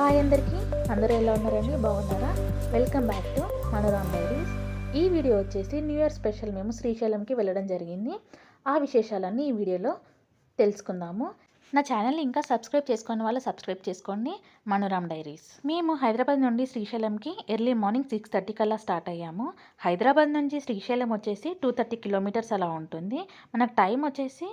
Hi అందరికీ, అందరూ ఎలా ఉన్నారండి? బాగున్నారా? Welcome back to Manoram diaries. ఈ వీడియో వచ్చేసి న్యూ ఇయర్ స్పెషల్. మేము శ్రీశైలంకి వెళ్ళడం జరిగింది. ఆ విశేషాలన్నీ ఈ వీడియోలో తెలుసుకుందాము. నా ఛానల్ని ఇంకా సబ్స్క్రైబ్ చేసుకునే వాళ్ళు సబ్స్క్రైబ్ చేసుకోండి. మనోరామ్ డైరీస్. మేము హైదరాబాద్ నుండి శ్రీశైలంకి ఎర్లీ మార్నింగ్ 6:30 కల్లా స్టార్ట్ అయ్యాము. హైదరాబాద్ నుంచి శ్రీశైలం వచ్చేసి 230 కిలోమీటర్స్ అలా ఉంటుంది. మనకు టైం వచ్చేసి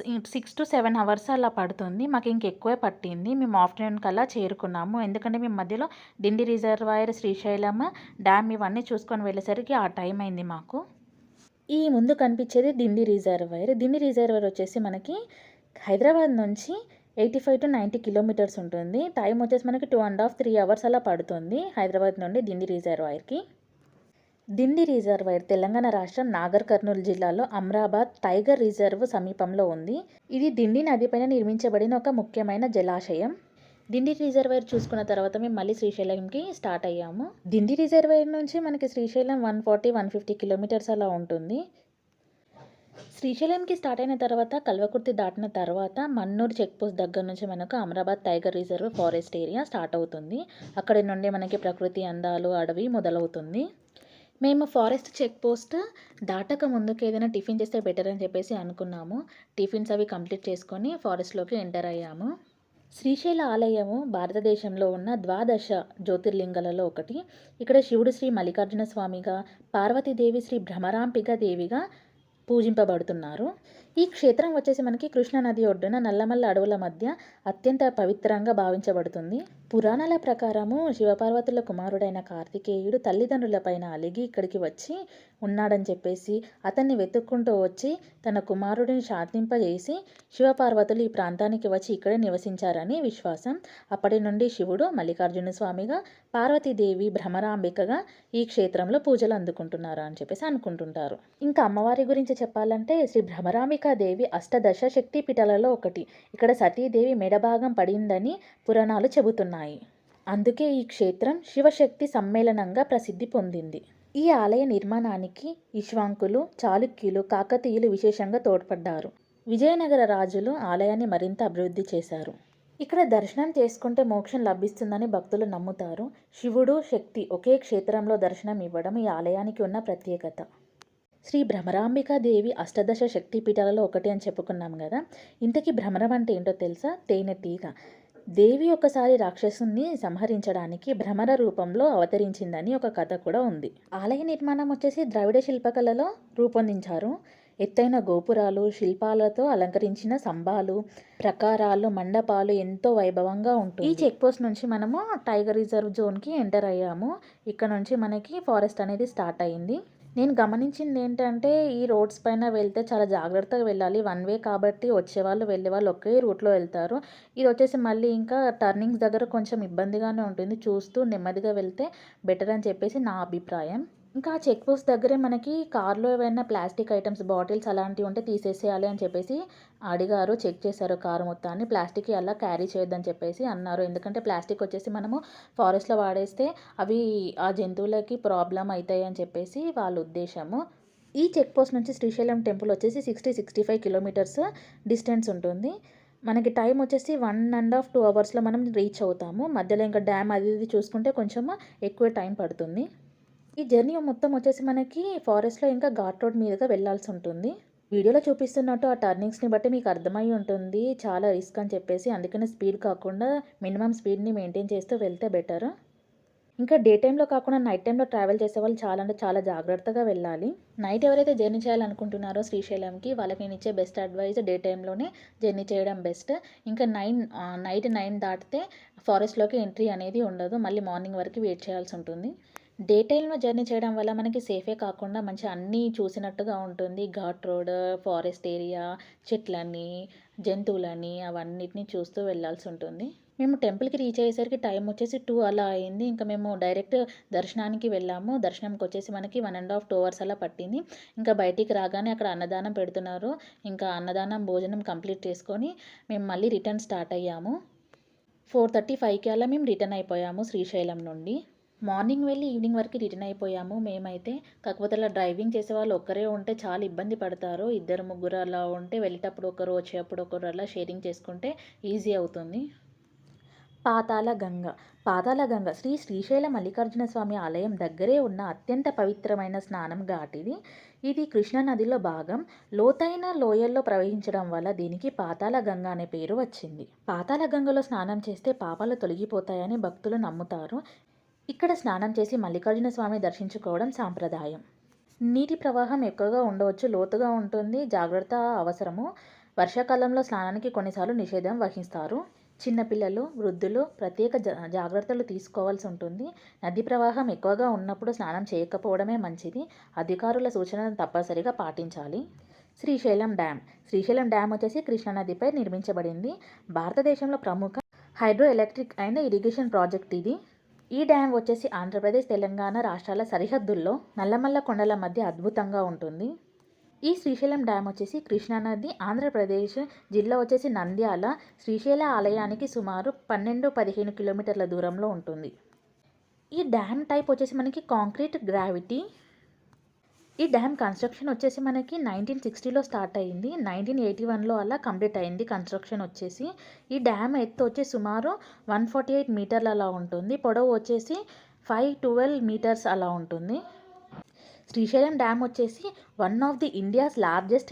6 to 7 అవర్స్ అలా పడుతుంది. మాకు ఇంకెక్కువే పట్టింది. మేము ఆఫ్టర్నూన్ కల్లా చేరుకున్నాము. ఎందుకంటే మేము మధ్యలో దిండి రిజర్వాయర్, శ్రీశైలం డ్యామ్ ఇవన్నీ చూసుకొని వెళ్ళేసరికి ఆ టైం అయింది మాకు. ఈ ముందు కనిపించేది దిండి రిజర్వాయర్. దిండి రిజర్వాయర్ వచ్చేసి మనకి హైదరాబాద్ నుంచి 85 to 90 కిలోమీటర్స్ ఉంటుంది. టైం వచ్చేసి మనకి 2.5 3 అవర్స్ అలా పడుతుంది హైదరాబాద్ నుండి దిండి రిజర్వాయర్కి. దిండి రిజర్వాయర్ తెలంగాణ రాష్ట్రం నాగర్ కర్నూలు జిల్లాలో అమ్రాబాద్ టైగర్ రిజర్వ్ సమీపంలో ఉంది. ఇది దిండి నదిపైన నిర్మించబడిన ఒక ముఖ్యమైన జలాశయం. దిండి రిజర్వాయర్ చూసుకున్న తర్వాత మేము మళ్ళీ శ్రీశైలంకి స్టార్ట్ అయ్యాము. దిండి రిజర్వాయర్ నుంచి మనకి శ్రీశైలం 140-150 కిలోమీటర్స్ అలా ఉంటుంది. శ్రీశైలంకి స్టార్ట్ అయిన తర్వాత కల్వకుర్తి దాటిన తర్వాత మన్నూరు చెక్పోస్ట్ దగ్గర నుంచి మనకు Amrabad tiger reserve forest area start అవుతుంది. అక్కడి నుండి మనకి ప్రకృతి అందాలు, అడవి మొదలవుతుంది. మేము ఫారెస్ట్ చెక్ పోస్ట్ దాటక ముందుకు ఏదైనా టిఫిన్ చేస్తే బెటర్ అని చెప్పేసి అనుకున్నాము. టిఫిన్స్ అవి కంప్లీట్ చేసుకొని ఫారెస్ట్లోకి ఎంటర్ అయ్యాము. శ్రీశైల ఆలయము భారతదేశంలో ఉన్న ద్వాదశ జ్యోతిర్లింగాలలో ఒకటి. ఇక్కడ శివుడు శ్రీ మల్లికార్జున స్వామిగా, పార్వతీదేవి శ్రీ భ్రమరాంబిక దేవిగా పూజింపబడుతున్నారు. ఈ క్షేత్రం వచ్చేసి మనకి కృష్ణానది ఒడ్డున నల్లమల్ల అడవుల మధ్య అత్యంత పవిత్రంగా భావించబడుతుంది. పురాణాల ప్రకారము శివపార్వతుల కుమారుడైన కార్తికేయుడు తల్లిదండ్రులపైన అలిగి ఇక్కడికి వచ్చి ఉన్నాడని చెప్పేసి అతన్ని వెతుక్కుంటూ వచ్చి తన కుమారుడిని శాంతింపజేసి శివపార్వతులు ఈ ప్రాంతానికి వచ్చి ఇక్కడే నివసించారని విశ్వాసం. అప్పటి నుండి శివుడు మల్లికార్జున స్వామిగా, పార్వతీదేవి భ్రమరాంబికగా ఈ క్షేత్రంలో పూజలు అందుకుంటున్నారు అని చెప్పేసి అనుకుంటుంటారు. ఇంకా అమ్మవారి గురించి చెప్పాలంటే శ్రీ భ్రమరాంబికాదేవి అష్టదశ శక్తి పీఠాలలో ఒకటి. ఇక్కడ సతీదేవి మెడభాగం పడిందని పురాణాలు చెబుతున్నాయి. అందుకే ఈ క్షేత్రం శివశక్తి సమ్మేళనంగా ప్రసిద్ధి పొందింది. ఈ ఆలయ నిర్మాణానికి ఇక్ష్వాకులు, చాళుక్యులు, కాకతీయులు విశేషంగా తోడ్పడ్డారు. విజయనగర రాజులు ఆలయాన్ని మరింత అభివృద్ధి చేశారు. ఇక్కడ దర్శనం చేసుకుంటే మోక్షం లభిస్తుందని భక్తులు నమ్ముతారు. శివుడు, శక్తి ఒకే క్షేత్రంలో దర్శనం ఇవ్వడం ఈ ఆలయానికి ఉన్న ప్రత్యేకత. శ్రీ భ్రమరాంబికాదేవి అష్టదశ శక్తి పీఠాలలో ఒకటి అని చెప్పుకున్నాం కదా. ఇంతకీ భ్రమరం అంటే ఏంటో తెలుసా? తేనెటీగ. దేవి ఒకసారి రాక్షసుని సంహరించడానికి భ్రమర రూపంలో అవతరించిందని ఒక కథ కూడా ఉంది. ఆలయ నిర్మాణం వచ్చేసి ద్రవిడ శిల్పకళలో రూపొందించారు. ఎత్తైన గోపురాలు, శిల్పాలతో అలంకరించిన స్తంభాలు, ప్రకారాలు, మండపాలు ఎంతో వైభవంగా ఉంటుంది. ఈ చెక్ పోస్ట్ నుంచి మనము టైగర్ రిజర్వ్ జోన్కి ఎంటర్ అయ్యాము. ఇక్కడ నుంచి మనకి ఫారెస్ట్ అనేది స్టార్ట్ అయింది. నేను గమనించింది ఏంటంటే ఈ రోడ్స్ పైన వెళ్తే చాలా జాగ్రత్తగా వెళ్ళాలి. వన్ వే కాబట్టి వచ్చేవాళ్ళు వెళ్ళేవాళ్ళు ఒకే రూట్లో వెళ్తారు. ఇది వచ్చేసి మళ్ళీ ఇంకా టర్నింగ్స్ దగ్గర కొంచెం ఇబ్బందిగానే ఉంటుంది. చూస్తూ నెమ్మదిగా వెళ్తే బెటర్ అని చెప్పేసి నా అభిప్రాయం. ఇంకా చెక్ పోస్ట్ దగ్గరే మనకి కార్లో ఏవైనా ప్లాస్టిక్ ఐటమ్స్, బాటిల్స్ అలాంటివి ఉంటే తీసేసేయాలి అని చెప్పేసి అడిగారు. చెక్ చేశారు కారు మొత్తాన్ని. ప్లాస్టిక్ అలా క్యారీ చేయొద్దని చెప్పేసి అన్నారు. ఎందుకంటే ప్లాస్టిక్ వచ్చేసి మనము ఫారెస్ట్లో వాడేస్తే అవి ఆ జంతువులకి ప్రాబ్లం అవుతాయి అని చెప్పేసి వాళ్ళ ఉద్దేశము. ఈ చెక్ పోస్ట్ నుంచి శ్రీశైలం టెంపుల్ వచ్చేసి 60-65 కిలోమీటర్స్ డిస్టెన్స్ ఉంటుంది. మనకి టైం వచ్చేసి 1.5 2 అవర్స్లో మనం రీచ్ అవుతాము. మధ్యలో ఇంకా డ్యామ్ అది ఇది చూసుకుంటే కొంచెం ఎక్కువ టైం పడుతుంది. ఈ జర్నీ మొత్తం వచ్చేసి మనకి ఫారెస్ట్లో ఇంకా ఘాట్ రోడ్ మీదుగా వెళ్ళాల్సి ఉంటుంది. వీడియోలో చూపిస్తున్నట్టు ఆ టర్నింగ్స్ని బట్టి మీకు అర్థమై ఉంటుంది చాలా రిస్క్ అని చెప్పేసి. అందుకనే స్పీడ్ కాకుండా మినిమం స్పీడ్ని మెయింటైన్ చేస్తూ వెళ్తే బెటర్. ఇంకా డే టైంలో కాకుండా నైట్ టైంలో ట్రావెల్ చేసే వాళ్ళు చాలా అంటే చాలా జాగ్రత్తగా వెళ్ళాలి. నైట్ ఎవరైతే జర్నీ చేయాలనుకుంటున్నారో శ్రీశైలంకి వాళ్ళకి నేను ఇచ్చే బెస్ట్ అడ్వైస్ డే టైంలోనే జర్నీ చేయడం బెస్ట్. ఇంకా నైట్ 9 దాటితే ఫారెస్ట్లోకి ఎంట్రీ అనేది ఉండదు. మళ్ళీ మార్నింగ్ వరకు వెయిట్ చేయాల్సి ఉంటుంది. డే టైంలో జర్నీ చేయడం వల్ల మనకి సేఫే కాకుండా మంచి అన్నీ చూసినట్టుగా ఉంటుంది. ఘాట్ రోడ్, ఫారెస్ట్ ఏరియా, చెట్లని, జంతువులని అవన్నిటిని చూస్తూ వెళ్ళాల్సి ఉంటుంది. మేము టెంపుల్కి రీచ్ అయ్యేసరికి టైం వచ్చేసి 2 అలా అయింది. ఇంకా మేము డైరెక్ట్ దర్శనానికి వెళ్ళాము. దర్శనంకి వచ్చేసి మనకి 1.5 2 అవర్స్ అలా పట్టింది. ఇంకా బయటికి రాగానే అక్కడ అన్నదానం పెడుతున్నారు. ఇంకా అన్నదానం భోజనం కంప్లీట్ చేసుకొని మేము మళ్ళీ రిటర్న్ స్టార్ట్ అయ్యాము. 4:35కి అలా మేము రిటర్న్ అయిపోయాము శ్రీశైలం నుండి. మార్నింగ్ వెళ్ళి ఈవినింగ్ వరకు రిటర్న్ అయిపోయాము మేమైతే. కాకపోతే అలా డ్రైవింగ్ చేసే వాళ్ళు ఒక్కరే ఉంటే చాలా ఇబ్బంది పడతారు. 2 3 అలా ఉంటే వెళ్ళేటప్పుడు ఒకరు, వచ్చేటప్పుడు ఒకరు అలా షేరింగ్ చేసుకుంటే ఈజీ అవుతుంది. పాతాళగంగ. పాతాళగంగ శ్రీ శ్రీశైల మల్లికార్జున స్వామి ఆలయం దగ్గరే ఉన్న అత్యంత పవిత్రమైన స్నానం ఘాట్ ఇది. ఇది కృష్ణానదిలో భాగం. లోతైన లోయల్లో ప్రవహించడం వల్ల దీనికి పాతాళగంగ అనే పేరు వచ్చింది. పాతాళగంగలో స్నానం చేస్తే పాపాలు తొలగిపోతాయని భక్తులు నమ్ముతారు. ఇక్కడ స్నానం చేసి మల్లికార్జున స్వామి దర్శించుకోవడం సాంప్రదాయం. నీటి ప్రవాహం ఎక్కువగా ఉండవచ్చు, లోతుగా ఉంటుంది, జాగ్రత్త అవసరము. వర్షాకాలంలో స్నానానికి కొన్నిసార్లు నిషేధం వహిస్తారు. చిన్నపిల్లలు, వృద్ధులు ప్రత్యేక జాగ్రత్తలు తీసుకోవాల్సి ఉంటుంది. నదీ ప్రవాహం ఎక్కువగా ఉన్నప్పుడు స్నానం చేయకపోవడమే మంచిది. అధికారుల సూచనలను తప్పనిసరిగా పాటించాలి. శ్రీశైలం డ్యామ్. శ్రీశైలం డ్యామ్ వచ్చేసి కృష్ణానదిపై నిర్మించబడింది. భారతదేశంలో ప్రముఖ hydro electric and irrigation project ఇది. ఈ డ్యామ్ వచ్చేసి ఆంధ్రప్రదేశ్, తెలంగాణ రాష్ట్రాల సరిహద్దుల్లో నల్లమల్ల కొండల మధ్య అద్భుతంగా ఉంటుంది. ఈ శ్రీశైలం డ్యామ్ వచ్చేసి కృష్ణానది, ఆంధ్రప్రదేశ్ జిల్లా వచ్చేసి నంద్యాల, శ్రీశైల ఆలయానికి సుమారు 12-15 కిలోమీటర్ల దూరంలో ఉంటుంది. ఈ డ్యామ్ టైప్ వచ్చేసి మనకి కాంక్రీట్ గ్రావిటీ. ఈ డ్యామ్ కన్స్ట్రక్షన్ వచ్చేసి మనకి 1960లో స్టార్ట్ అయింది. 1981లో అలా కంప్లీట్ అయింది కన్స్ట్రక్షన్ వచ్చేసి. ఈ డ్యామ్ ఎత్తు వచ్చేసి సుమారు 148 మీటర్లు అలా ఉంటుంది. పొడవు వచ్చేసి 512 మీటర్స్ అలా ఉంటుంది. శ్రీశైలం డ్యామ్ వచ్చేసి one of the India's largest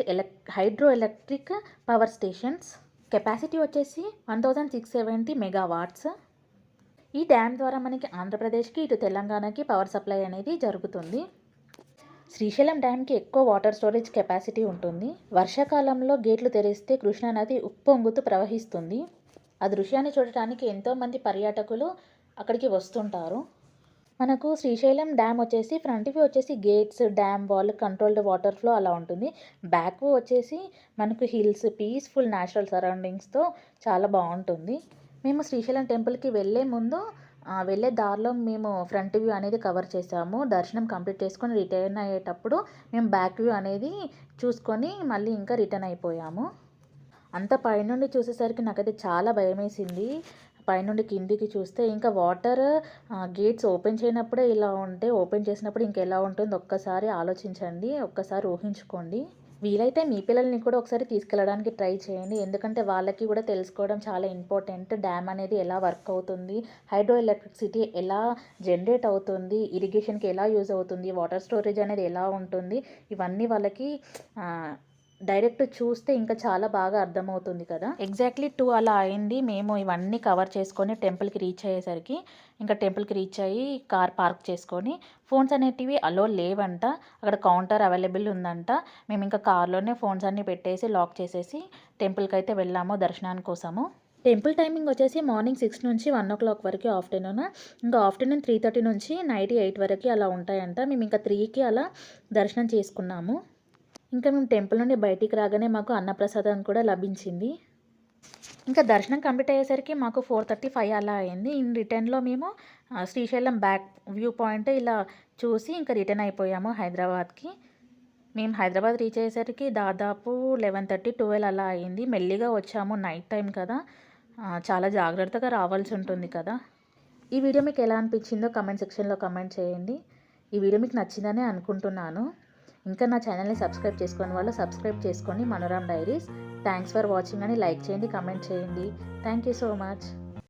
hydro electric power stations. Capacity వచ్చేసి 1670 మెగావాట్స్. ఈ డ్యామ్ ద్వారా మనకి ఆంధ్రప్రదేశ్కి, ఇటు తెలంగాణకి పవర్ సప్లై అనేది జరుగుతుంది. శ్రీశైలం డ్యామ్కి ఎక్కువ వాటర్ స్టోరేజ్ కెపాసిటీ ఉంటుంది. వర్షాకాలంలో గేట్లు తెరిస్తే కృష్ణానది ఉప్పొంగుతూ ప్రవహిస్తుంది. ఆ దృశ్యాన్ని చూడటానికి ఎంతోమంది పర్యాటకులు అక్కడికి వస్తుంటారు. మనకు శ్రీశైలం డ్యామ్ వచ్చేసి ఫ్రంట్ వ్యూ వచ్చేసి gates, dam wall, controlled water flow అలా ఉంటుంది. బ్యాక్ వ్యూ వచ్చేసి మనకు హిల్స్, పీస్ఫుల్ న్యాచురల్ సరౌండింగ్స్తో చాలా బాగుంటుంది. మేము శ్రీశైలం టెంపుల్కి వెళ్ళే ముందు వెళ్ళే దారిలో మేము ఫ్రంట్ వ్యూ అనేది కవర్ చేసాము. దర్శనం కంప్లీట్ చేసుకొని రిటర్న్ అయ్యేటప్పుడు మేము బ్యాక్ వ్యూ అనేది చూసుకొని మళ్ళీ ఇంకా రిటర్న్ అయిపోయాము. అంత పైనుండి చూసేసరికి నాకైతే చాలా భయం వేసింది. పైనుండి కిందికి చూస్తే ఇంకా వాటర్ గేట్స్ ఓపెన్ చేయనప్పుడే ఇలా ఉంటే, ఓపెన్ చేసినప్పుడు ఇంకెలా ఉంటుందో ఒక్కసారి ఆలోచించండి, ఒక్కసారి ఊహించుకోండి. వీలైతే మీ పిల్లల్ని కూడా ఒకసారి తీసుకెళ్ళడానికి ట్రై చేయండి. ఎందుకంటే వాళ్ళకి కూడా తెలుసుకోవడం చాలా ఇంపార్టెంట్. డ్యామ్ అనేది ఎలా వర్క్ అవుతుంది, హైడ్రో ఎలక్ట్రిసిటీ ఎలా జనరేట్ అవుతుంది, ఇరిగేషన్కి ఎలా యూజ్ అవుతుంది, వాటర్ స్టోరేజ్ అనేది ఎలా ఉంటుంది, ఇవన్నీ వాళ్ళకి డైరెక్ట్ చూస్తే ఇంకా చాలా బాగా అర్థమవుతుంది కదా. ఎగ్జాక్ట్లీ 2 అలా అయింది. మేము ఇవన్నీ కవర్ చేసుకొని టెంపుల్కి రీచ్ అయ్యేసరికి, ఇంకా టెంపుల్కి రీచ్ అయ్యి కార్ పార్క్ చేసుకొని, ఫోన్స్ అనేటివి అలో లేవంట. అక్కడ కౌంటర్ అవైలబుల్ ఉందంట. మేము ఇంకా కార్లోనే ఫోన్స్ అన్నీ పెట్టేసి లాక్ చేసేసి టెంపుల్కి అయితే వెళ్ళాము దర్శనాని కోసము. టెంపుల్ టైమింగ్ వచ్చేసి మార్నింగ్ 6 నుంచి 1 o'clock వరకు ఆఫ్టర్నూన్. ఇంకా ఆఫ్టర్నూన్ 3:30 నుంచి నైట్ 8 వరకు అలా ఉంటాయంట. మేము ఇంకా 3కి అలా దర్శనం చేసుకున్నాము. ఇంకా మేము టెంపుల్ నుండి బయటికి రాగానే మాకు అన్నప్రసాదం కూడా లభించింది. ఇంకా దర్శనం కంప్లీట్ అయ్యేసరికి మాకు 4:35 అలా అయింది. ఇన్ రిటర్న్లో మేము శ్రీశైలం బ్యాక్ వ్యూ పాయింట్ ఇలా చూసి ఇంకా రిటర్న్ అయిపోయాము హైదరాబాద్కి. మేము హైదరాబాద్ రీచ్ అయ్యేసరికి దాదాపు 11:30, 12 అలా అయింది. మెల్లిగా వచ్చాము, నైట్ టైం కదా, చాలా జాగ్రత్తగా రావాల్సి ఉంటుంది కదా. ఈ వీడియో మీకు ఎలా అనిపించిందో కమెంట్ సెక్షన్లో కమెంట్ చేయండి. ఈ వీడియో మీకు నచ్చిందని అనుకుంటున్నాను. ఇంకా నా ఛానల్ని సబ్స్క్రైబ్ చేసుకొని వాళ్ళు సబ్స్క్రైబ్ చేసుకోండి, Manorama diaries. Thanks for watching అని లైక్ చేయండి, కమెంట్ చేయండి. Thank you so much.